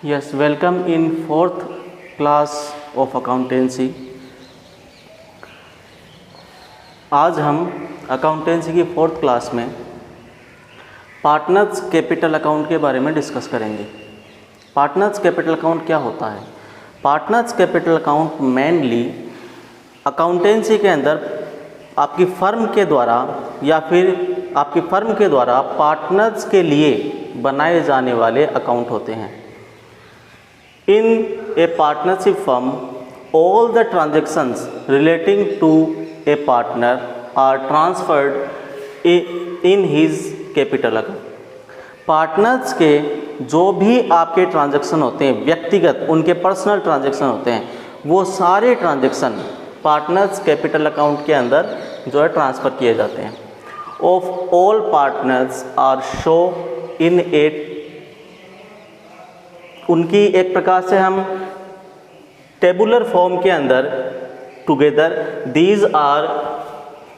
Yes, welcome in fourth class of accountancy. आज हम accountancy की फोर्थ क्लास में पार्टनर्स कैपिटल अकाउंट के बारे में डिस्कस करेंगे। पार्टनर्स कैपिटल अकाउंट क्या होता है? Partners capital account mainly accountancy के अंदर आपकी फर्म के द्वारा या फिर आपकी फर्म के द्वारा पार्टनर्स के लिए बनाए जाने वाले अकाउंट होते हैं। In a partnership firm, all the transactions relating to a partner are transferred in his capital account. Partners के जो भी आपके ट्रांजैक्शन होते हैं, व्यक्तिगत उनके पर्सनल ट्रांजैक्शन होते हैं, वो सारे ट्रांजैक्शन पार्टनर्स कैपिटल अकाउंट के अंदर जो है ट्रांसफ़र किए जाते हैं। Of all partners are show in a, उनकी एक प्रकार से हम टेबुलर फॉर्म के अंदर together. These are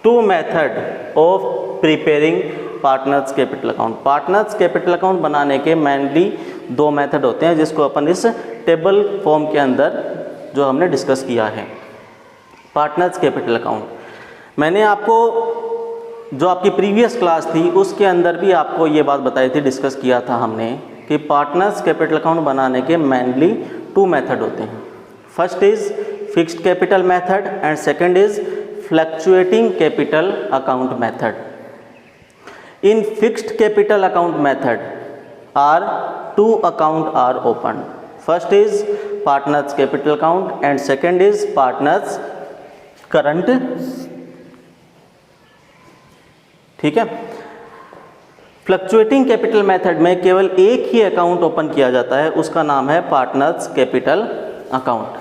two method of preparing partners capital account. Partners capital account बनाने के मेनली दो मेथड होते हैं, जिसको अपन इस टेबल फॉर्म के अंदर जो हमने डिस्कस किया है। पार्टनर्स कैपिटल अकाउंट मैंने आपको जो आपकी प्रीवियस क्लास थी उसके अंदर भी आपको ये बात बताई थी, डिस्कस किया था हमने कि पार्टनर्स कैपिटल अकाउंट बनाने के मेनली टू मेथड होते हैं। First is fixed capital method and second is fluctuating capital account method. In fixed capital account method are two account are open. First is partners capital account and second is partners current. ठीक है। Fluctuating capital method में केवल एक ही account open किया जाता है, उसका नाम है पार्टनर्स कैपिटल अकाउंट।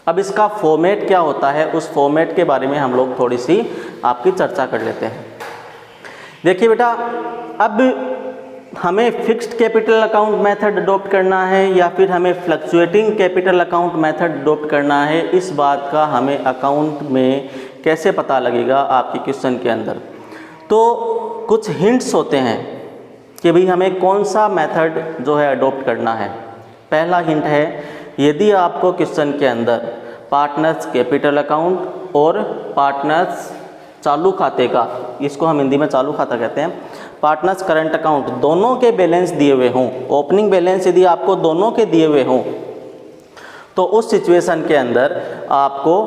अब इसका फॉर्मेट क्या होता है, उस फॉर्मेट के बारे में हम लोग थोड़ी सी आपकी चर्चा कर लेते हैं। देखिए बेटा, अब हमें fixed capital account method adopt करना है या फिर हमें fluctuating capital account method adopt करना है, इस बात का हमें अकाउंट में कैसे पता लगेगा आपके क्वेश्चन के अंदर। तो कुछ हिंट्स होते हैं कि भाई हमें कौन सा मेथड जो है अडॉप्ट करना है। पहला हिंट है, यदि आपको क्वेश्चन के अंदर पार्टनर्स कैपिटल अकाउंट और पार्टनर्स चालू खाते का, इसको हम हिंदी में चालू खाता कहते हैं, पार्टनर्स करंट अकाउंट, दोनों के बैलेंस दिए हुए हों, ओपनिंग बैलेंस यदि आपको दोनों के दिए हुए हों, तो उस सिचुएशन के अंदर आपको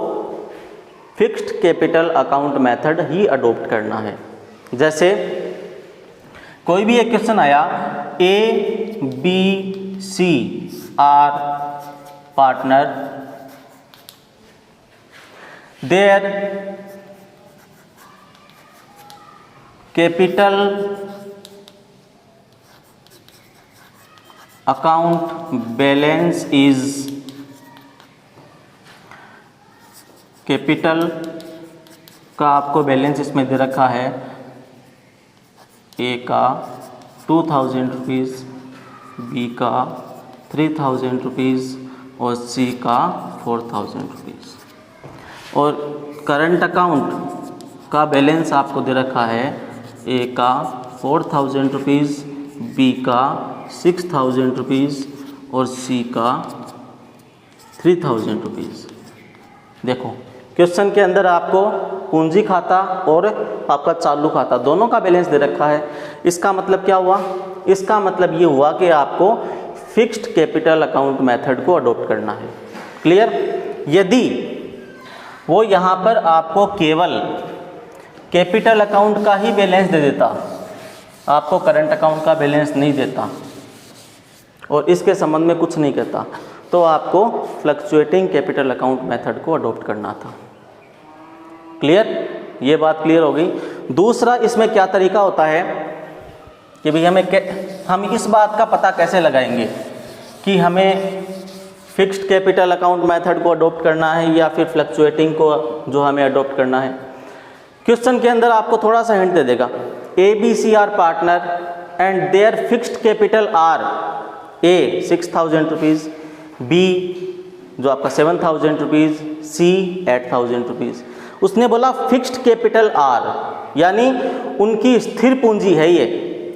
फिक्स्ड कैपिटल अकाउंट मेथड ही अडॉप्ट करना है। जैसे कोई भी एक क्वेश्चन आया, A B C are partner, their capital account balance is, capital का आपको बैलेंस इसमें दे रखा है, ए का 2000 रुपीज़, बी का 3000 रुपीज़ और सी का 4000 रुपीज़। और करंट अकाउंट का बैलेंस आपको दे रखा है, ए का 4000 रुपीज़, बी का 6000 रुपीज़ और सी का 3000 रुपीज़। देखो क्वेश्चन के अंदर आपको पूंजी खाता और आपका चालू खाता दोनों का बैलेंस दे रखा है। इसका मतलब क्या हुआ? इसका मतलब ये हुआ कि आपको फिक्स्ड कैपिटल अकाउंट मेथड को अडॉप्ट करना है। क्लियर? यदि वो यहाँ पर आपको केवल कैपिटल अकाउंट का ही बैलेंस दे देता, आपको करंट अकाउंट का बैलेंस नहीं देता और इसके संबंध में कुछ नहीं कहता, तो आपको फ्लक्चुएटिंग कैपिटल अकाउंट मेथड को अडॉप्ट करना था। क्लियर? ये बात क्लियर हो गई। दूसरा, इसमें क्या तरीका होता है कि भाई हम इस बात का पता कैसे लगाएंगे कि हमें फिक्स्ड कैपिटल अकाउंट मेथड को अडॉप्ट करना है या फिर फ्लक्चुएटिंग को जो हमें अडॉप्ट करना है। क्वेश्चन के अंदर आपको थोड़ा सा हिंट दे देगा, A B C are partner and their fixed capital are, A 6000 rupees, B जो आपका 7000 रुपीज़, सी 8000 रुपीज़। उसने बोला फिक्स्ड कैपिटल आर, यानी उनकी स्थिर पूंजी है ये।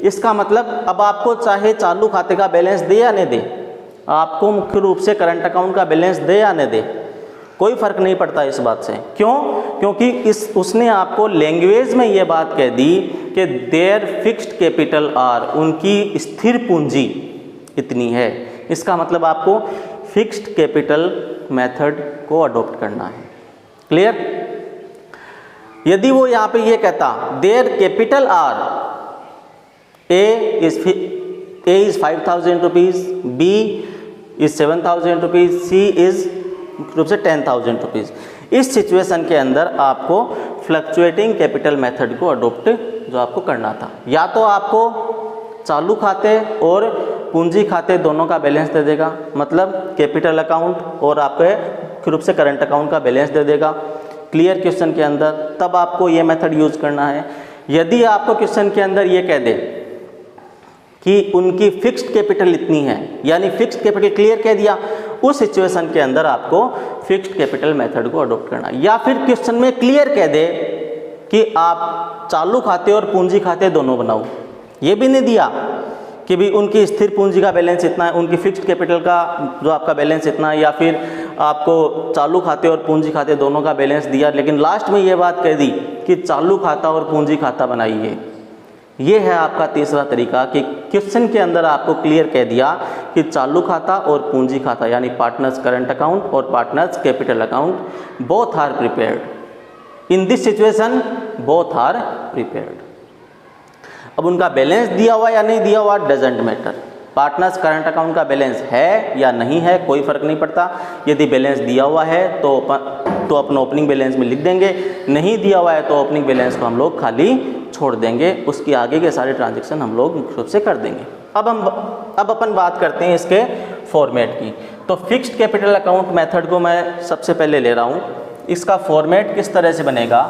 इसका मतलब अब आपको चाहे चालू खाते का बैलेंस दे या नहीं दे, आपको मुख्य रूप से करंट अकाउंट का बैलेंस दे या न दे, कोई फर्क नहीं पड़ता इस बात से। क्यों? क्योंकि उसने आपको लैंग्वेज में ये बात कह दी कि देयर फिक्स्ड कैपिटल आर, उनकी स्थिर पूंजी इतनी है। इसका मतलब आपको फिक्स्ड कैपिटल मेथड को अडॉप्ट करना है। क्लियर? यदि वो यहाँ पे ये कहता their capital are, A is 5,000 rupees, B is 7,000 rupees, C is रूप से 10,000 रुपीज़, इस सिचुएशन के अंदर आपको फ्लक्चुएटिंग कैपिटल मेथड को अडॉप्ट जो आपको करना था। या तो आपको चालू खाते और पूंजी खाते दोनों का बैलेंस दे देगा, मतलब कैपिटल अकाउंट और आपके मुख्य रूप से करंट अकाउंट का बैलेंस दे देगा क्लियर क्वेश्चन के अंदर, तब आपको ये मेथड यूज़ करना है। यदि आपको क्वेश्चन के अंदर ये कह दे कि उनकी फिक्स्ड कैपिटल इतनी है, यानी फिक्स्ड कैपिटल क्लियर कह दिया, उस सिचुएशन के अंदर आपको फिक्स्ड कैपिटल मेथड को अडॉप्ट करना है। या फिर क्वेश्चन में क्लियर कह दे कि आप चालू खाते और पूंजी खाते दोनों बनाओ, ये भी नहीं दिया कि भी उनकी स्थिर पूंजी का बैलेंस इतना है, उनकी फिक्स्ड कैपिटल का जो आपका बैलेंस इतना है, या फिर आपको चालू खाते और पूंजी खाते दोनों का बैलेंस दिया, लेकिन लास्ट में ये बात कह दी कि चालू खाता और पूंजी खाता बनाइए। ये है आपका तीसरा तरीका कि क्वेश्चन के अंदर आपको क्लियर कह दिया कि चालू खाता और पूंजी खाता यानी पार्टनर्स करंट अकाउंट और partners capital account both are prepared. In this situation both are prepared. अब उनका बैलेंस दिया हुआ या नहीं दिया हुआ doesn't matter, partners current account का बैलेंस है या नहीं है कोई फर्क नहीं पड़ता। यदि बैलेंस दिया हुआ है तो अपना ओपनिंग बैलेंस में लिख देंगे, नहीं दिया हुआ है तो ओपनिंग बैलेंस को हम लोग खाली छोड़ देंगे, उसकी आगे के सारे ट्रांजैक्शन हम लोग मुख्य रूप से कर देंगे। अब अपन बात करते हैं इसके फॉर्मेट की। तो फिक्स्ड कैपिटल अकाउंट मेथड को मैं सबसे पहले ले रहा हूँ। इसका फॉर्मेट किस तरह से बनेगा,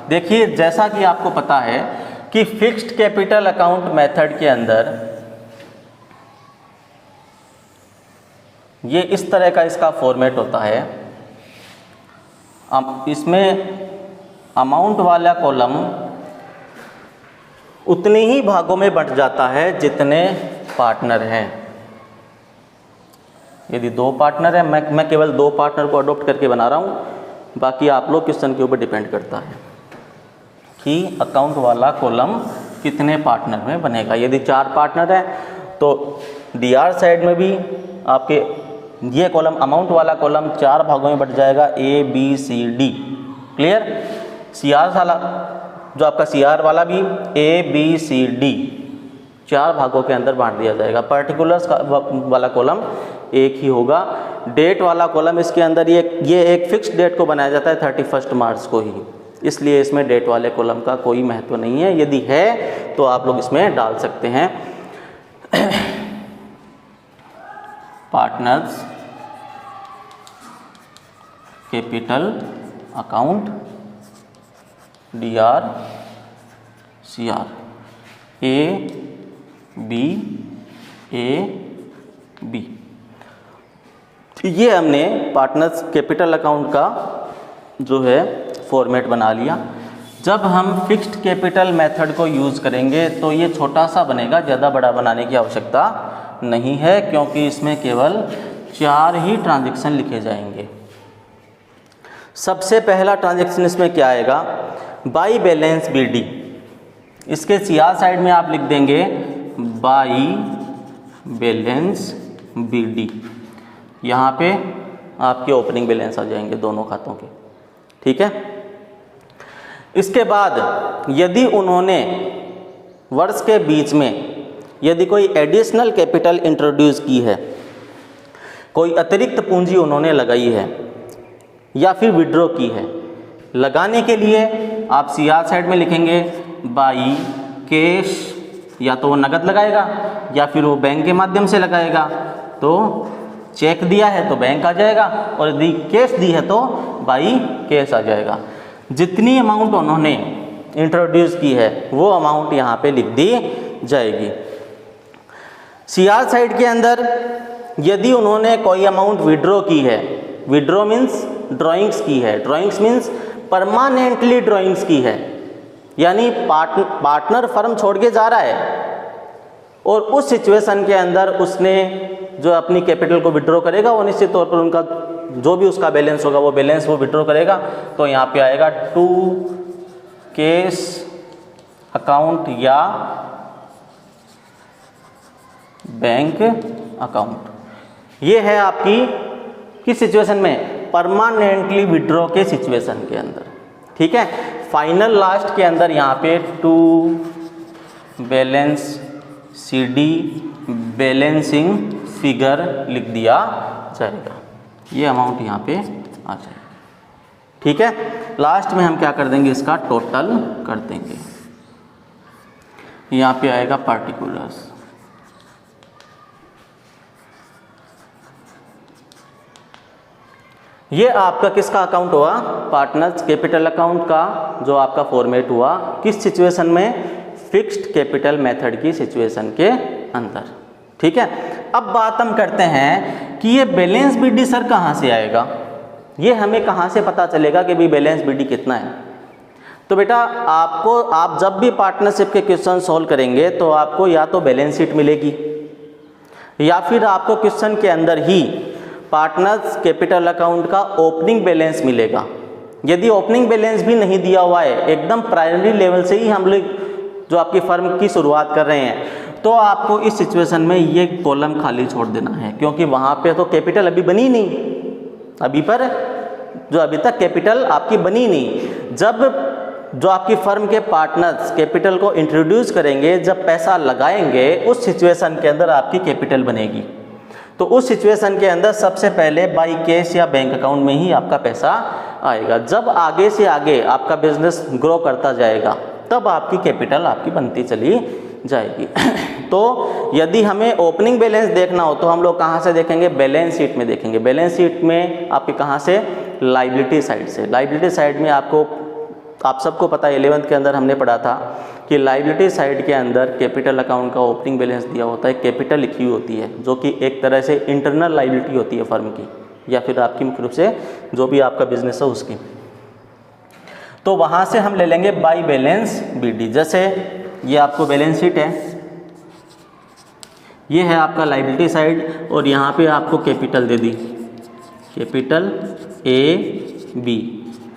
देखिए जैसा कि आपको पता है कि फिक्स्ड कैपिटल अकाउंट मेथड के अंदर ये इस तरह का इसका फॉर्मेट होता है। अब इसमें अमाउंट वाला कॉलम उतने ही भागों में बंट जाता है जितने पार्टनर हैं। यदि 2 पार्टनर हैं, मैं केवल 2 पार्टनर को अडॉप्ट करके बना रहा हूँ, बाकी आप लोग क्वेश्चन के ऊपर डिपेंड करता है कि अकाउंट वाला कॉलम कितने पार्टनर में बनेगा। यदि 4 पार्टनर हैं तो डीआर साइड में भी आपके ये कॉलम अमाउंट वाला कॉलम 4 भागों में बट जाएगा, A B C D. Clear? CR वाला जो आपका सीआर वाला भी ए बी सी डी 4 भागों के अंदर बांट दिया जाएगा। पर्टिकुलर्स वाला कॉलम एक ही होगा। डेट वाला कॉलम इसके अंदर ये एक फिक्स्ड डेट को बनाया जाता है 31 मार्च को ही, इसलिए इसमें डेट वाले कॉलम का कोई महत्व नहीं है। यदि है तो आप लोग इसमें डाल सकते हैं partners capital account DR CR A B. ये हमने पार्टनर्स कैपिटल अकाउंट का जो है फॉर्मेट बना लिया। जब हम फिक्स्ड कैपिटल मेथड को यूज़ करेंगे तो ये छोटा सा बनेगा, ज़्यादा बड़ा बनाने की आवश्यकता नहीं है, क्योंकि इसमें केवल 4 ही ट्रांजैक्शन लिखे जाएंगे। सबसे पहला ट्रांजैक्शन इसमें क्या आएगा, बाई बैलेंस बीडी। इसके सीआर साइड में आप लिख देंगे बाई बैलेंस बीडी। यहाँ पे आपके ओपनिंग बैलेंस आ जाएंगे दोनों खातों के, ठीक है। इसके बाद यदि उन्होंने वर्ष के बीच में यदि कोई एडिशनल कैपिटल इंट्रोड्यूस की है, कोई अतिरिक्त पूंजी उन्होंने लगाई है या फिर विड्रॉ की है, लगाने के लिए आप सीआर साइड में लिखेंगे बाई कैश। या तो वो नगद लगाएगा या फिर वो बैंक के माध्यम से लगाएगा। तो चेक दिया है तो बैंक आ जाएगा, और यदि कैश दी है तो बाई कैश आ जाएगा। जितनी अमाउंट उन्होंने इंट्रोड्यूस की है वो अमाउंट यहाँ पे लिख दी जाएगी। सीआर साइड के अंदर यदि उन्होंने कोई अमाउंट विड्रॉ की है, विड्रॉ मीन्स ड्राइंग्स की है, ड्राइंग्स मीन्स परमानेंटली ड्राइंग्स की है, यानी पार्टनर फर्म छोड़ के जा रहा है और उस सिचुएशन के अंदर उसने जो अपनी कैपिटल को विड्रॉ करेगा वो निश्चित तौर पर उनका जो भी उसका बैलेंस होगा वो बैलेंस वो विड्रॉ करेगा। तो यहाँ पे आएगा टू कैश अकाउंट या बैंक अकाउंट। ये है आपकी किस सिचुएशन में, परमानेंटली विड्रॉ के सिचुएशन के अंदर, ठीक है। फाइनल लास्ट के अंदर यहाँ पे to balance CD balancing figure लिख दिया जाएगा, ये अमाउंट यहाँ पे आ जाएगा, ठीक है। लास्ट में हम क्या कर देंगे, इसका टोटल कर देंगे। यहाँ पे आएगा पार्टिकुलर्स, ये आपका किसका अकाउंट हुआ, पार्टनर्स कैपिटल अकाउंट का जो आपका फॉर्मेट हुआ किस सिचुएशन में, फिक्स्ड कैपिटल मेथड की सिचुएशन के अंदर, ठीक है। अब बात हम करते हैं कि ये बैलेंस BD सर कहाँ से आएगा, ये हमें कहाँ से पता चलेगा कि भाई बैलेंस BD कितना है। तो बेटा आपको, आप जब भी पार्टनरशिप के क्वेश्चन सॉल्व करेंगे तो आपको या तो बैलेंस शीट मिलेगी या फिर आपको क्वेश्चन के अंदर ही पार्टनर्स कैपिटल अकाउंट का ओपनिंग बैलेंस मिलेगा। यदि ओपनिंग बैलेंस भी नहीं दिया हुआ है, एकदम प्राइमरी लेवल से ही हम लोग जो आपकी फर्म की शुरुआत कर रहे हैं, तो आपको इस सिचुएशन में ये कॉलम खाली छोड़ देना है, क्योंकि वहाँ पे तो कैपिटल अभी बनी नहीं, अभी पर जो अभी तक कैपिटल आपकी बनी नहीं। जब जो आपकी फर्म के पार्टनर्स कैपिटल को इंट्रोड्यूस करेंगे, जब पैसा लगाएंगे, उस सिचुएशन के अंदर आपकी कैपिटल बनेगी। तो उस सिचुएशन के अंदर सबसे पहले बाई कैश या बैंक अकाउंट में ही आपका पैसा आएगा। जब आगे से आगे आपका बिजनेस ग्रो करता जाएगा तब आपकी कैपिटल आपकी बनती चली जाएगी। तो यदि हमें ओपनिंग बैलेंस देखना हो तो हम लोग कहाँ से देखेंगे, बैलेंस शीट में देखेंगे। बैलेंस शीट में आपके कहाँ से, लाइबिलिटी साइड से। लाइबिलिटी साइड में आपको, आप सबको पता है 11th के अंदर हमने पढ़ा था कि लाइबिलिटी साइड के अंदर कैपिटल अकाउंट का ओपनिंग बैलेंस दिया होता है, कैपिटल लिखी हुई होती है, जो कि एक तरह से इंटरनल लाइबिलिटी होती है फर्म की, या फिर आपकी मुख्य रूप से जो भी आपका बिजनेस है उसकी। तो वहाँ से हम ले लेंगे बाई बैलेंस BD। जैसे ये आपको बैलेंस शीट है, ये है आपका लाइबिलिटी साइड, और यहाँ पे आपको कैपिटल दे दी, कैपिटल AB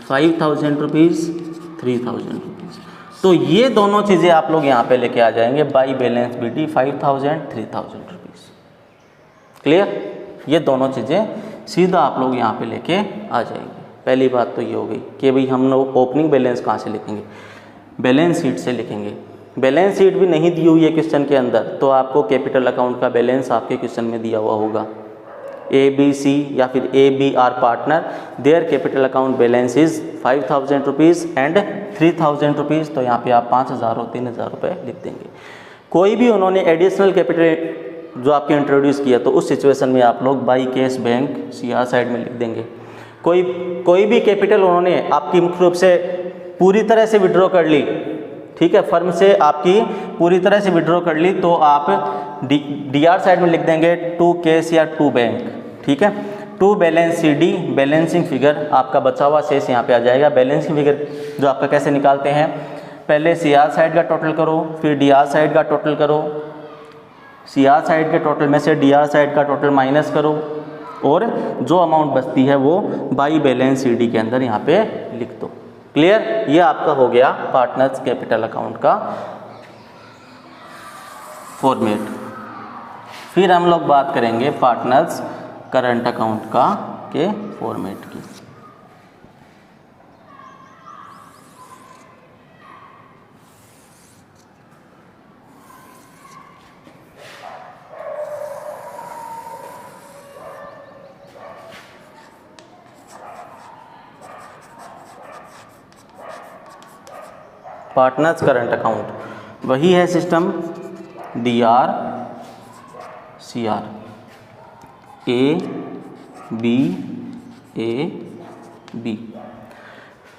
5,000 रुपीज़ 3,000 रुपीज़। तो ये दोनों चीज़ें आप लोग यहाँ पे लेके आ जाएंगे, by balance BD 5,000 3,000 rupees. Clear, ये दोनों चीज़ें सीधा आप लोग यहाँ पे लेके आ जाएंगे। पहली बात तो ये हो गई कि भाई हम लोग ओपनिंग बैलेंस कहाँ से लिखेंगे, बैलेंस शीट से लिखेंगे। बैलेंस शीट भी नहीं दी हुई है क्वेश्चन के अंदर, तो आपको कैपिटल अकाउंट का बैलेंस आपके क्वेश्चन में दिया हुआ होगा, ABC या फिर AB are partner, their capital account balance is 5,000 rupees and 3,000 rupees. तो यहाँ पे आप 5,000 और 3,000 रुपये लिख देंगे। कोई भी उन्होंने एडिशनल कैपिटल जो आपके इंट्रोड्यूस किया, तो उस सिचुएशन में आप लोग by cash bank CR side में लिख देंगे। कोई भी कैपिटल उन्होंने आपकी मुख्य रूप से पूरी तरह से विड्रॉ कर ली, ठीक है, फर्म से आपकी पूरी तरह से विड्रॉ कर ली, तो आप DR साइड में लिख देंगे टू कैश या टू बैंक, ठीक है। To balance CD balancing figure, आपका बचा हुआ शेष यहाँ पे आ जाएगा। बैलेंसिंग फिगर जो आपका कैसे निकालते हैं, पहले CR साइड का टोटल करो, फिर DR साइड का टोटल करो, CR साइड के टोटल में से DR साइड का टोटल माइनस करो, और जो अमाउंट बचती है वो बाई बैलेंस CD के अंदर यहाँ पे लिख दो। क्लियर, ये आपका हो गया पार्टनर्स कैपिटल अकाउंट का फॉर्मेट। फिर हम लोग बात करेंगे पार्टनर्स करंट अकाउंट का के फॉर्मेट की। पार्टनर्स करंट अकाउंट वही है system, DR CR AB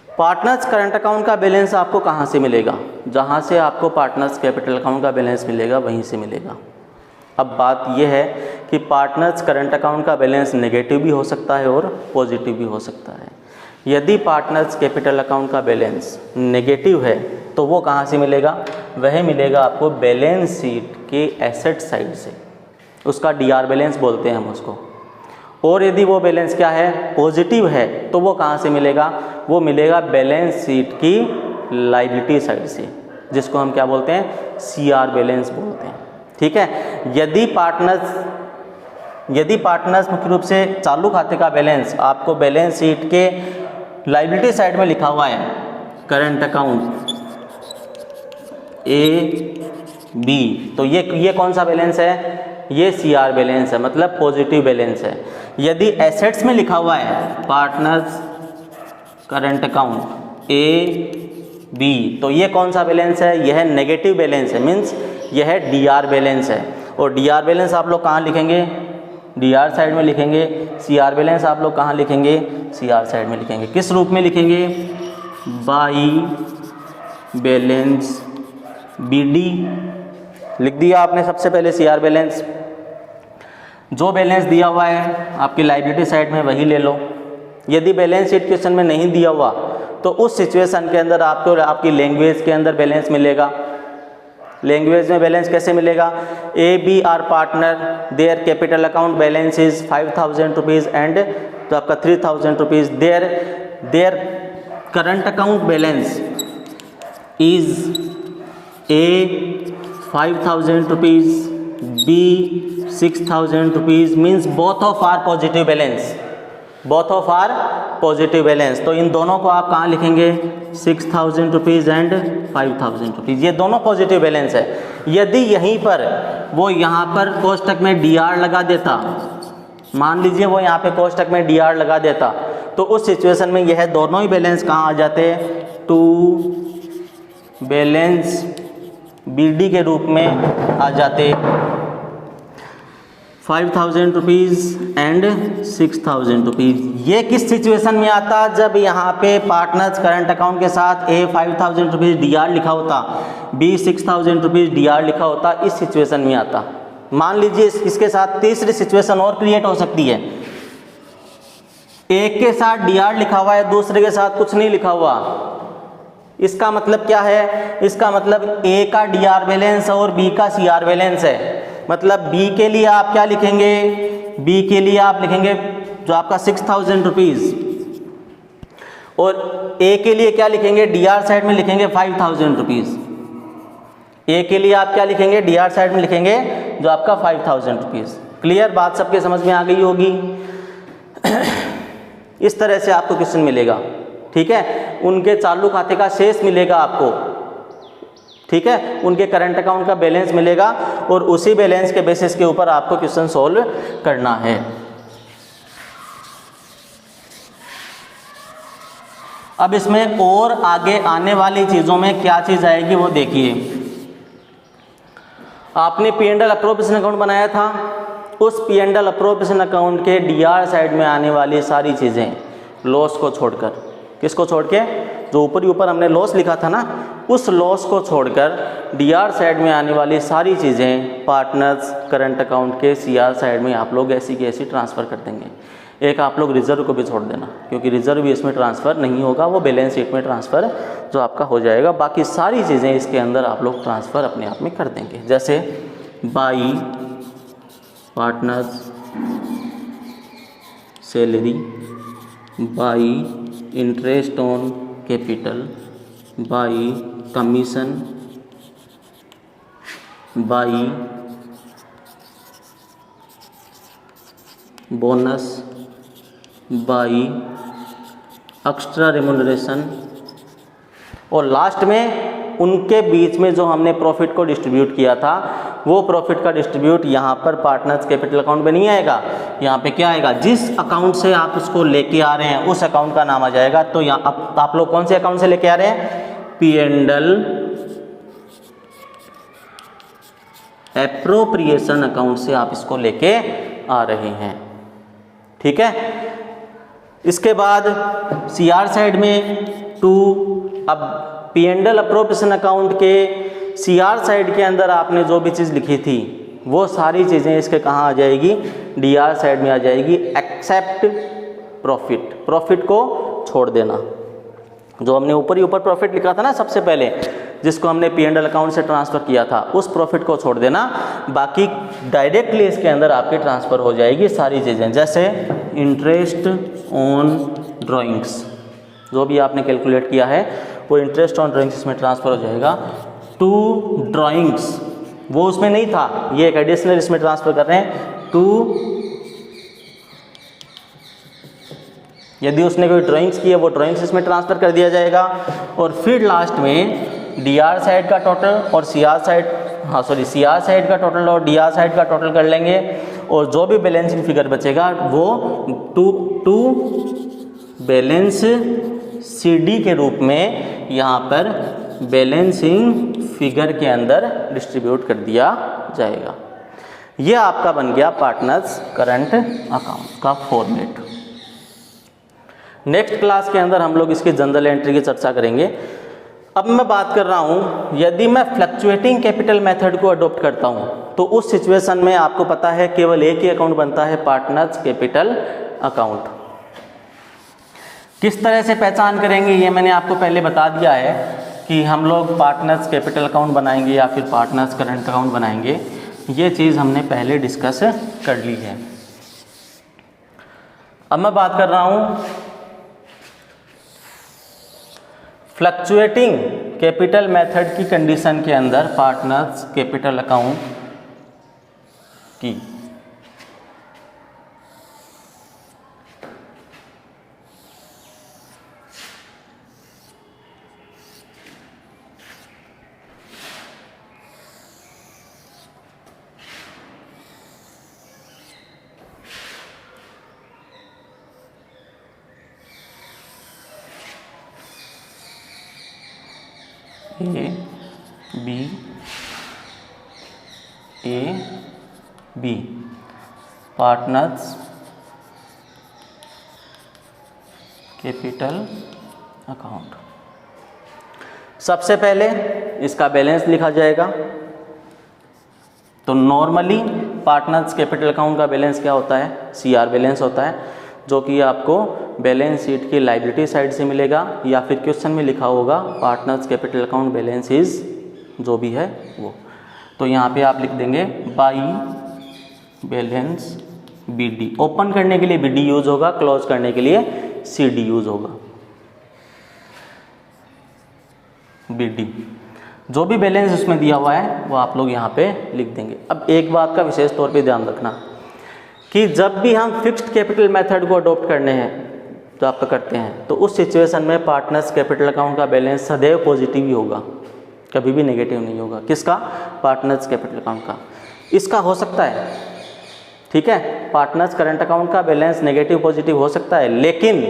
partners current account का बैलेंस आपको कहाँ से मिलेगा, जहाँ से आपको पार्टनर्स कैपिटल अकाउंट का बैलेंस मिलेगा वहीं से मिलेगा। अब बात यह है कि पार्टनर्स करंट अकाउंट का बैलेंस नेगेटिव भी हो सकता है और पॉजिटिव भी हो सकता है। यदि पार्टनर्स कैपिटल अकाउंट का बैलेंस नेगेटिव है तो वो कहाँ से मिलेगा, वह मिलेगा आपको बैलेंस शीट के एसेट साइड से। उसका डीआर बैलेंस बोलते हैं हम उसको। और यदि वो बैलेंस क्या है, पॉजिटिव है, तो वो कहाँ से मिलेगा, वो मिलेगा बैलेंस शीट की लायबिलिटी साइड से, जिसको हम क्या बोलते हैं, सीआर बैलेंस बोलते हैं। ठीक है। यदि पार्टनर्स मुख्य रूप से चालू खाते का बैलेंस आपको बैलेंस शीट के लायबिलिटी साइड में लिखा हुआ है, करंट अकाउंट AB, तो ये कौन सा बैलेंस है, ये सीआर बैलेंस है, मतलब पॉजिटिव बैलेंस है। यदि एसेट्स में लिखा हुआ है पार्टनर्स करंट अकाउंट AB, तो ये कौन सा बैलेंस है, यह नेगेटिव बैलेंस है, मीन्स यह डीआर बैलेंस है। और डीआर बैलेंस आप लोग कहाँ लिखेंगे, डीआर साइड में लिखेंगे। सीआर बैलेंस आप लोग कहाँ लिखेंगे, सीआर साइड में लिखेंगे। किस रूप में लिखेंगे, बाई बैलेंस BD लिख दिया आपने सबसे पहले सीआर बैलेंस। जो बैलेंस दिया हुआ है आपकी लायबिलिटी साइड में वही ले लो। यदि बैलेंस शीट क्वेश्चन में नहीं दिया हुआ तो उस सिचुएशन के अंदर आपको आपकी लैंग्वेज के अंदर बैलेंस मिलेगा। लैंग्वेज में बैलेंस कैसे मिलेगा, AB are partner, their capital account balance is 5000 rupees and तो आपका 3000 rupees, their current account balance is A 5000 rupees, B 6000 rupees, means both of are positive balance, both of are positive balance. तो इन दोनों को आप कहाँ लिखेंगे, 6000 rupees and 5000 rupees, ये दोनों पॉजिटिव बैलेंस है। यदि यहीं पर वो यहाँ पर कोष्टक में डीआर लगा देता, मान लीजिए वो यहाँ पे कोष्टक में डीआर लगा देता, तो उस सिचुएशन में यह दोनों ही बैलेंस कहाँ आ जाते, टू बैलेंस BD के रूप में आ जाते, 5000 रुपीज़ एंड 6000 रुपीज़। ये किस सिचुएशन में आता, जब यहाँ पे पार्टनर्स करंट अकाउंट के साथ A 5000 रुपीज़ डीआर लिखा होता, B 6000 रुपीज़ डीआर लिखा होता, इस सिचुएशन में आता। मान लीजिए इसके साथ तीसरी सिचुएशन और क्रिएट हो सकती है, एक के साथ डीआर लिखा हुआ है, दूसरे के साथ कुछ नहीं लिखा हुआ। इसका मतलब क्या है, इसका मतलब A का डीआर बैलेंस और B का सीआर बैलेंस है। मतलब B के लिए आप क्या लिखेंगे, B के लिए आप लिखेंगे जो आपका 6000 रुपीज़, और A के लिए क्या लिखेंगे, डीआर साइड में लिखेंगे 5000 रुपीज़। A के लिए आप क्या लिखेंगे, डीआर साइड में लिखेंगे जो आपका 5000 रुपीज़। क्लियर, बात सबके समझ में आ गई होगी। इस तरह से आपको क्वेश्चन मिलेगा। ठीक है, उनके चालू खाते का शेष मिलेगा आपको, ठीक है, उनके करंट अकाउंट का बैलेंस मिलेगा और उसी बैलेंस के बेसिस के ऊपर आपको क्वेश्चन सॉल्व करना है। अब इसमें और आगे आने वाली चीज़ों में क्या चीज़ आएगी वो देखिए। आपने P&L अप्रोप्रिएशन अकाउंट बनाया था, उस P&L अप्रोप्रिएशन अकाउंट के डीआर साइड में आने वाली सारी चीज़ें, लॉस को छोड़कर, किसको छोड़ के, जो ऊपर हमने लॉस लिखा था ना, उस लॉस को छोड़कर डीआर साइड में आने वाली सारी चीज़ें पार्टनर्स करंट अकाउंट के सीआर साइड में आप लोग ऐसी की ऐसी ट्रांसफ़र कर देंगे। एक आप लोग रिजर्व को भी छोड़ देना, क्योंकि रिजर्व भी इसमें ट्रांसफ़र नहीं होगा, वो बैलेंस शीट में ट्रांसफ़र जो आपका हो जाएगा। बाकी सारी चीज़ें इसके अंदर आप लोग ट्रांसफ़र अपने आप में कर देंगे, जैसे by partners salary, by interest on capital, by commission, by bonus, by extra remuneration, और लास्ट में उनके बीच में जो हमने प्रॉफिट को डिस्ट्रीब्यूट किया था, वो प्रॉफिट का डिस्ट्रीब्यूट यहाँ पर पार्टनर्स कैपिटल अकाउंट में नहीं आएगा। यहाँ पे क्या आएगा, जिस अकाउंट से आप उसको लेके आ रहे हैं उस अकाउंट का नाम आ जाएगा। तो यहाँ आप लोग कौन से अकाउंट से लेके आ रहे हैं, P&L एप्रोप्रिएशन अकाउंट से आप इसको लेके आ रहे हैं। ठीक है, इसके बाद सीआर साइड में टू, अब P&L अप्रोप्रिएशन अकाउंट के सीआर साइड के अंदर आपने जो भी चीज़ लिखी थी वो सारी चीज़ें इसके कहाँ आ जाएगी, डीआर साइड में आ जाएगी, एक्सेप्ट प्रॉफिट, प्रॉफिट को छोड़ देना। जो हमने ऊपर ही ऊपर प्रॉफिट लिखा था ना सबसे पहले, जिसको हमने P&L अकाउंट से ट्रांसफ़र किया था, उस प्रॉफिट को छोड़ देना, बाकी डायरेक्टली इसके अंदर आपकी ट्रांसफ़र हो जाएगी सारी चीज़ें। जैसे इंटरेस्ट ऑन ड्राइंग्स, जो भी आपने कैलकुलेट किया है वो इंटरेस्ट ऑन ड्राइंग्स इसमें ट्रांसफ़र हो जाएगा। टू ड्राइंग्स, वो उसमें नहीं था, ये एक एडिशनल इसमें ट्रांसफ़र कर रहे हैं। टू, यदि उसने कोई ड्राइंग्स की है वो ड्राइंग्स इसमें ट्रांसफ़र कर दिया जाएगा। और फिर लास्ट में DR साइड का टोटल और CR साइड, CR साइड का टोटल और DR साइड का टोटल कर लेंगे, और जो भी बैलेंसिंग फिगर बचेगा वो टू बैलेंस CD के रूप में यहाँ पर बैलेंसिंग फिगर के अंदर डिस्ट्रीब्यूट कर दिया जाएगा। ये आपका बन गया पार्टनर्स करंट अकाउंट का फॉर्मेट। नेक्स्ट क्लास के अंदर हम लोग इसकी जनरल एंट्री की चर्चा करेंगे। अब मैं बात कर रहा हूँ, यदि मैं फ्लक्चुएटिंग कैपिटल मेथड को अडॉप्ट करता हूँ तो उस सिचुएशन में आपको पता है केवल एक ही अकाउंट बनता है, पार्टनर्स कैपिटल अकाउंट। किस तरह से पहचान करेंगे ये मैंने आपको पहले बता दिया है कि हम लोग पार्टनर्स कैपिटल अकाउंट बनाएंगे या फिर पार्टनर्स करंट अकाउंट बनाएंगे, ये चीज़ हमने पहले डिस्कस कर ली है। अब मैं बात कर रहा हूँ फ्लक्चुएटिंग कैपिटल मेथड की कंडीशन के अंदर पार्टनर्स कैपिटल अकाउंट की। A B partners capital account. सबसे पहले इसका बैलेंस लिखा जाएगा। तो नॉर्मली पार्टनर्स कैपिटल अकाउंट का बैलेंस क्या होता है? CR बैलेंस होता है, जो कि आपको बैलेंस शीट की लायबिलिटी साइड से मिलेगा, या फिर क्वेश्चन में लिखा होगा partners capital account balance is, जो भी है वो। तो यहाँ पे आप लिख देंगे बाई बैलेंस BD। ओपन करने के लिए BD यूज होगा, क्लोज करने के लिए CD यूज होगा। BD, जो भी बैलेंस उसमें दिया हुआ है वो आप लोग यहाँ पे लिख देंगे। अब एक बात का विशेष तौर पे ध्यान रखना कि जब भी हम फिक्स्ड कैपिटल मेथड को अडॉप्ट करने हैं तो आप करते हैं, तो उस सिचुएशन में पार्टनर्स कैपिटल अकाउंट का बैलेंस सदैव पॉजिटिव ही होगा, कभी भी नेगेटिव नहीं होगा। किसका? पार्टनर्स कैपिटल अकाउंट का। इसका हो सकता है, ठीक है, पार्टनर्स करंट अकाउंट का बैलेंस नेगेटिव पॉजिटिव हो सकता है, लेकिन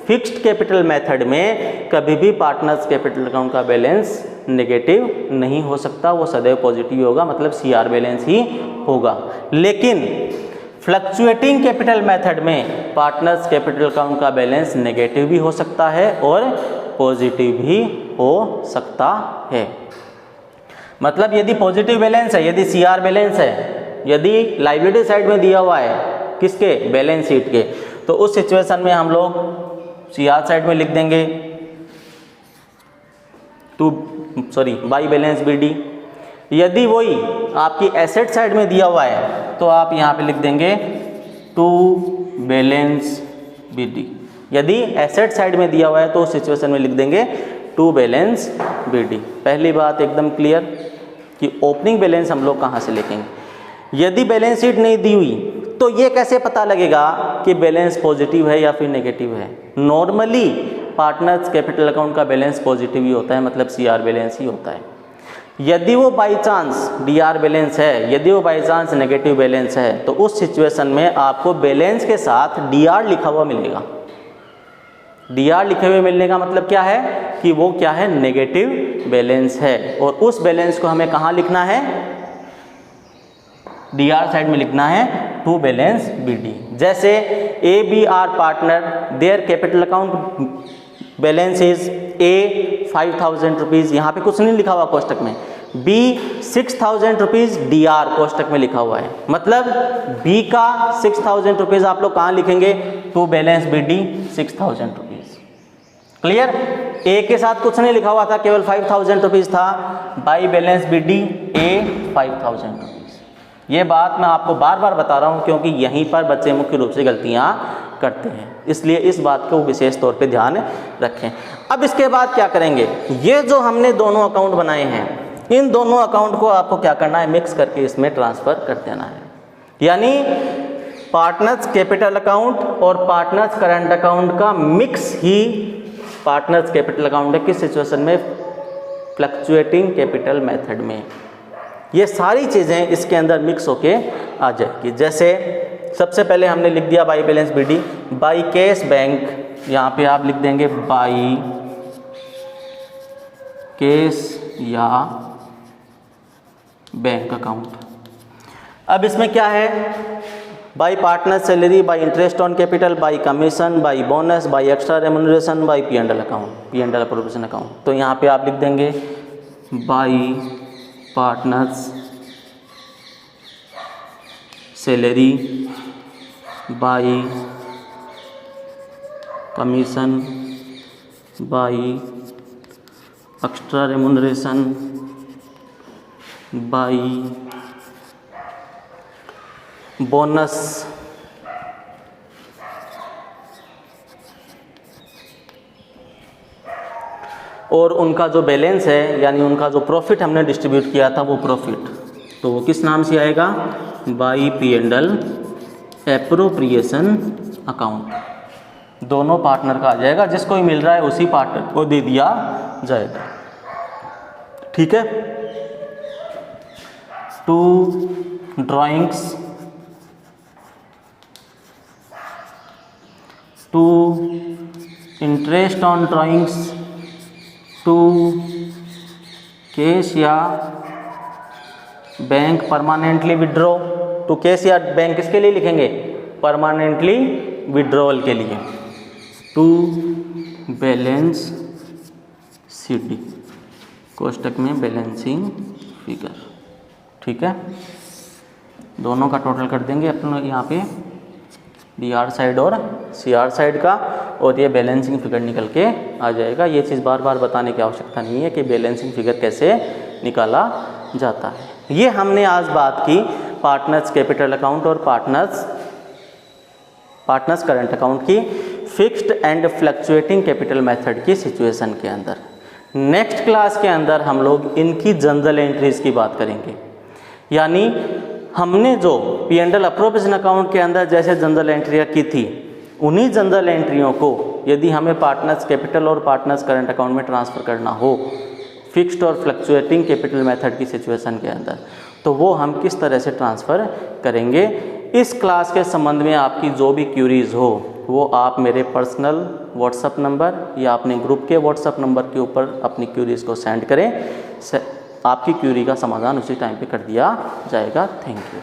फिक्स्ड कैपिटल मेथड में कभी भी पार्टनर्स कैपिटल अकाउंट का बैलेंस नेगेटिव नहीं हो सकता, वो सदैव पॉजिटिव होगा, मतलब CR बैलेंस ही होगा। लेकिन फ्लक्चुएटिंग कैपिटल मेथड में पार्टनर्स कैपिटल अकाउंट का बैलेंस नेगेटिव भी हो सकता है और पॉजिटिव भी हो सकता है। मतलब यदि पॉजिटिव बैलेंस है, यदि CR बैलेंस है, यदि लायबिलिटी साइड में दिया हुआ है किसके? बैलेंस शीट के, तो उस सिचुएशन में हम लोग CR साइड में लिख देंगे बाई बैलेंस BD। यदि वही आपकी एसेट साइड में दिया हुआ है तो आप यहाँ पे लिख देंगे टू बैलेंस BD। यदि एसेट साइड में दिया हुआ है तो उस सिचुएशन में लिख देंगे टू बैलेंस BD। पहली बात एकदम क्लियर कि ओपनिंग बैलेंस हम लोग कहाँ से लिखेंगे। यदि बैलेंस शीट नहीं दी हुई तो ये कैसे पता लगेगा कि बैलेंस पॉजिटिव है या फिर नेगेटिव है? नॉर्मली पार्टनर्स कैपिटल अकाउंट का बैलेंस पॉजिटिव ही होता है, मतलब CR बैलेंस ही होता है। यदि वो बाई चांस DR बैलेंस है, यदि वो बाई चांस नेगेटिव बैलेंस है, तो उस सिचुएशन में आपको बैलेंस के साथ DR लिखा हुआ मिलेगा। DR लिखे हुए मिलने का मतलब क्या है कि वो क्या है? नेगेटिव बैलेंस है, और उस बैलेंस को हमें कहाँ लिखना है? DR साइड में लिखना है टू बैलेंस BD। जैसे ABR partner, their capital account balance is A 5,000 rupees, यहाँ पे कुछ नहीं लिखा हुआ कोष्टक में, B 6,000 रुपीज़ DR कोष्टक में लिखा हुआ है। मतलब B का 6,000 रुपीज़ आप लोग कहाँ लिखेंगे? To balance BD 6,000 rupees. Clear? A के साथ कुछ नहीं लिखा हुआ था, केवल 5000 रुपीज़ था। By balance BD A 5000 rupees. ये बात मैं आपको बार बार बता रहा हूँ क्योंकि यहीं पर बच्चे मुख्य रूप से गलतियाँ करते हैं, इसलिए इस बात को विशेष तौर पे ध्यान रखें। अब इसके बाद क्या करेंगे, ये जो हमने दोनों अकाउंट बनाए हैं, इन दोनों अकाउंट को आपको क्या करना है, मिक्स करके इसमें ट्रांसफ़र कर देना है। यानी पार्टनर्स कैपिटल अकाउंट और पार्टनर्स करंट अकाउंट का मिक्स ही पार्टनर्स कैपिटल अकाउंट है। किस सिचुएशन में, फ्लक्चुएटिंग कैपिटल मेथड में। ये सारी चीज़ें इसके अंदर मिक्स होके आ जाएगी। जैसे सबसे पहले हमने लिख दिया by balance BD, by cash bank, यहाँ पे आप लिख देंगे बाई कैश या बैंक अकाउंट। अब इसमें क्या है, by partner salary, by interest on capital, by commission, by bonus, by extra remuneration, by P&L account, P&L appropriation account. तो यहाँ पे आप लिख देंगे by partners salary, by commission, by extra remuneration, by bonus, और उनका जो बैलेंस है यानी उनका जो प्रॉफिट हमने डिस्ट्रीब्यूट किया था वो प्रॉफिट, तो वो किस नाम से आएगा, बाई P&L एप्रोप्रिएशन अकाउंट। दोनों पार्टनर का आ जाएगा, जिसको भी मिल रहा है उसी पार्टनर को दे दिया जाएगा। ठीक है। To drawings, to interest on drawings, to cash या bank permanently withdraw. To cash या बैंक किसके लिए लिखेंगे, परमानेंटली विड्रॉल के लिए। टू बैलेंस CD, कोष्टक में बैलेंसिंग फिगर। ठीक है, दोनों का टोटल कर देंगे अपने यहाँ पे DR साइड और CR साइड का, और ये बैलेंसिंग फिगर निकल के आ जाएगा। ये चीज़ बार बार बताने की आवश्यकता नहीं है कि बैलेंसिंग फिगर कैसे निकाला जाता है। ये हमने आज बात की पार्टनर्स कैपिटल अकाउंट और पार्टनर्स करंट अकाउंट की fixed and fluctuating capital method की सिचुएशन के अंदर। नेक्स्ट क्लास के अंदर हम लोग इनकी जनरल एंट्रीज की बात करेंगे। यानी हमने जो P&L अप्रोप्रिएशन अकाउंट के अंदर जैसे जनरल एंट्रियाँ की थी, उन्हीं जनरल एंट्रियों को यदि हमें पार्टनर्स कैपिटल और पार्टनर्स करंट अकाउंट में ट्रांसफ़र करना हो फिक्स्ड और फ्लक्चुएटिंग कैपिटल मेथड की सिचुएशन के अंदर, तो वो हम किस तरह से ट्रांसफ़र करेंगे। इस क्लास के संबंध में आपकी जो भी क्यूरीज़ हो वो आप मेरे पर्सनल व्हाट्सएप नंबर या अपने ग्रुप के व्हाट्सएप नंबर के ऊपर अपनी क्यूरीज़ को सेंड करें। आपकी क्यूरी का समाधान उसी टाइम पे कर दिया जाएगा। Thank you.